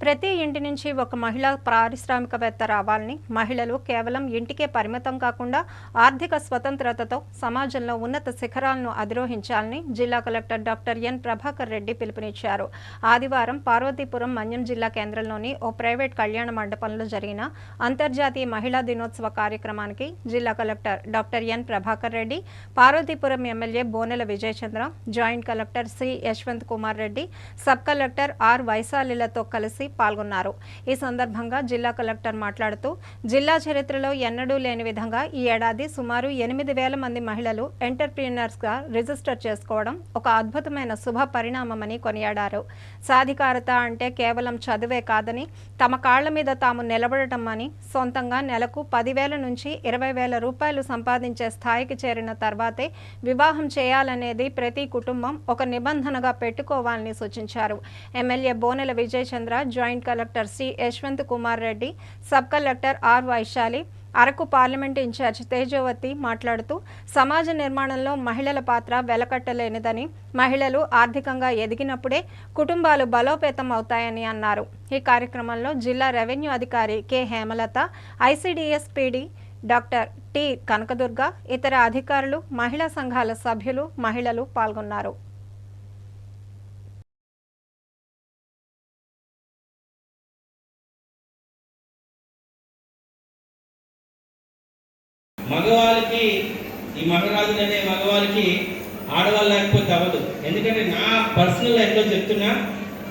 ప్రతి ఇంటి నుంచి ఒక మహిళా పారిశ్రామికవేత్త రావాలని, మహిళలు కేవలం ఇంటికే పరిమితం కాకుండా ఆర్థిక స్వతంత్రతతో సమాజంలో ఉన్నత శిఖరాలను అధిరోహించాలని జిల్లా collector doctor N Prabhakar Reddy పిలుపునిచ్చారు. ఆదివారం పార్వతీపురం మన్యం జిల్లా కేంద్రంలోని ఓ ప్రైవేట్ కళ్యాణ మండపంలో జరిగిన అంతర్జాతీయ మహిళా దినోత్సవ కార్యక్రమానికి జిల్లా collector doctor N Prabhakar Reddy, Parvathipuram MLA Bonela Vijayachandra, joint collector C Yashwant Kumar Reddy, sub collector R వైశాలిలతో కలిసి పాల్గొన్నారు. ఈ సందర్భంగా జిల్లా కలెక్టర్ మాట్లాడుతూ, జిల్లా చరిత్రలో ఎన్నడూ లేని విధంగా ఈ ఏడాది సుమారు 8,000 మంది మహిళలు ఎంటర్‌ప్రెన్యూర్స్‌గా రిజిస్టర్ చేసుకోవడం ఒక అద్భుతమైన శుభ పరిణామమని కొనియాడారు. సాధికారత అంటే కేవలం చదువే కాదని, తమ కాళ్ల మీద తాము నిలబడటం అని, సొంతంగా నెలకు 10,000 నుంచి 20,000 రూపాయలు సంపాదించే స్థాయికి చేరిన తర్వాతే వివాహం చేయాలనేది ప్రతి కుటుంబం ఒక నిబంధనగా పెట్టుకోవాలని సూచించారు. MLA Bonela Vijayachandra, joint collector C Yashwant Kumar Reddy, sub collector R Vaishali, Araku parliament incharge Tejavathi మాట్లాడుతూ, సమాజ నిర్మాణంలో మహిళల పాత్ర వెలకట్టలేనిదని, మహిళలు ఆర్థికంగా ఎదిగినప్పుడే కుటుంబాలు బలోపేతం అవుతాయని అన్నారు. ఈ కార్యక్రమంలో జిల్లా రెవెన్యూ అధికారి కె హేమలత, ఐసిడిఎస్ పిడి డాక్టర్ టి కనకదుర్గ, ఇతర అధికారులు, మహిళా సంఘాల సభ్యులు, మహిళలు పాల్గొన్నారు. మగవాళ్ళకి ఈ మగరాజులు అనే మగవాళ్ళకి ఆడవాళ్ళు లేకపోతే అవ్వదు. ఎందుకంటే నా పర్సనల్ లైఫ్లో చెప్తున్నా,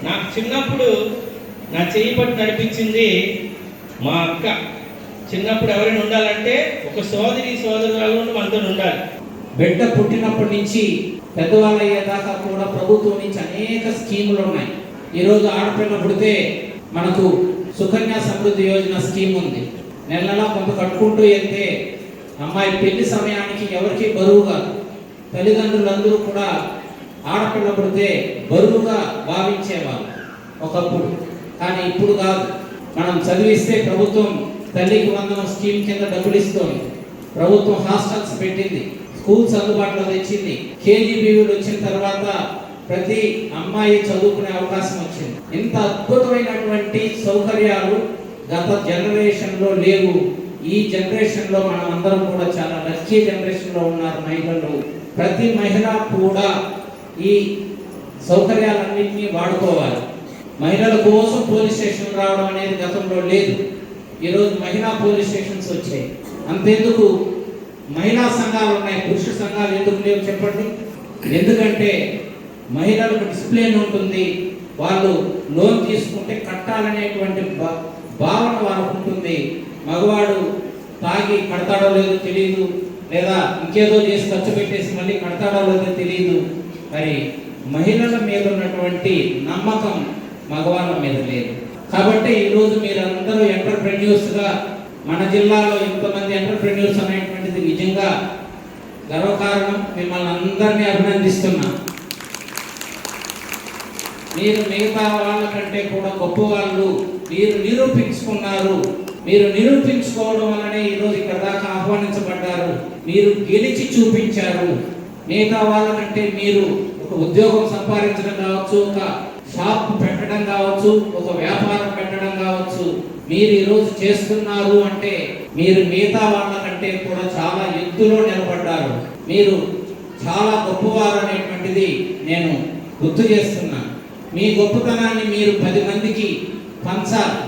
నాకు చిన్నప్పుడు నా చెయ్యి పట్టు నడిపించింది మా అక్క. చిన్నప్పుడు ఎవరైనా ఉండాలంటే ఒక సోదరులు మనతో ఉండాలి. బిడ్డ పుట్టినప్పటి నుంచి పెద్దవాళ్ళు అయ్యేదాకా కూడా ప్రభుత్వం నుంచి అనేక స్కీములు ఉన్నాయి. ఈరోజు ఆడపిల్ల పుడితే మనకు సుకన్య సమృద్ధి యోజన స్కీమ్ ఉంది. నెల నెలా కొంత కట్టుకుంటూ వెళ్తే అమ్మాయి పెళ్లి సమయానికి ఎవరికి బరువు కాదు. తల్లిదండ్రులందరూ కూడా ఆడపిల్ల పుడితే బరువుగా భావించేవాళ్ళు ఒకప్పుడు. కానీ ఇప్పుడు కాదు. మనం చదివిస్తే ప్రభుత్వం తల్లికి వందనం స్కీమ్ కింద డబ్బులు ఇస్తుంది. ప్రభుత్వం హాస్టల్స్ పెట్టింది, స్కూల్స్ అందుబాటులో తెచ్చింది. కేజీబీవీలు వచ్చిన తర్వాత ప్రతి అమ్మాయి చదువుకునే అవకాశం వచ్చింది. ఇంత అద్భుతమైనటువంటి సౌకర్యాలు గత జనరేషన్లో లేవు. ఈ జనరేషన్లో మనం అందరం కూడా చాలా లక్కీ జనరేషన్లో ఉన్నారు మహిళలు. ప్రతి మహిళ కూడా ఈ సౌకర్యాలన్నింటినీ వాడుకోవాలి. మహిళల కోసం పోలీస్ స్టేషన్ రావడం అనేది గతంలో లేదు. ఈరోజు మహిళా పోలీస్ స్టేషన్స్ వచ్చాయి. అంతెందుకు మహిళా సంఘాలు ఉన్నాయి, పురుష సంఘాలు ఎందుకు లేవు చెప్పండి? ఎందుకంటే మహిళలకు డిసిప్లిన్ ఉంటుంది. వాళ్ళు లోన్ తీసుకుంటే కట్టాలనేటువంటి భావన వాళ్ళకు ఉంటుంది. మగవాడు తాగి కడతాడో లేదో తెలియదు, లేదా ఇంకేదో చేసి ఖర్చు పెట్టేసి మళ్ళీ కడతాడో లేదో తెలియదు. మరి మహిళల మీద ఉన్నటువంటి నమ్మకం మగవాళ్ళ మీద లేదు. కాబట్టి ఈరోజు మీరందరూ ఎంటర్‌ప్రెన్యూర్స్గా, మన జిల్లాలో ఇంతమంది ఎంటర్‌ప్రెన్యూర్స్ అనేటువంటిది నిజంగా గర్వకారణం. మిమ్మల్ని అందరినీ అభినందిస్తున్నా. మీరు మిగతా వాళ్ళకంటే కూడా గొప్ప వాళ్ళు. మీరు నిరూపించుకున్నారు. మీరు నిరూపించుకోవడం వల్లనే ఈరోజు ఇక్కడ దాకా ఆహ్వానించబడ్డారు. మీరు గెలిచి చూపించారు. మిగతా వాళ్ళకంటే మీరు ఒక ఉద్యోగం సంపాదించడం కావచ్చు, ఒక షాప్ పెట్టడం కావచ్చు, ఒక వ్యాపారం పెట్టడం కావచ్చు, మీరు ఈరోజు చేస్తున్నారు అంటే మీరు మిగతా వాళ్ళకంటే కూడా చాలా ఎత్తులో నిలబడ్డారు. మీరు చాలా గొప్పవారు అనేటువంటిది నేను గుర్తు చేస్తున్నాను. మీ గొప్పతనాన్ని మీరు 10 మందికి పంచాలి.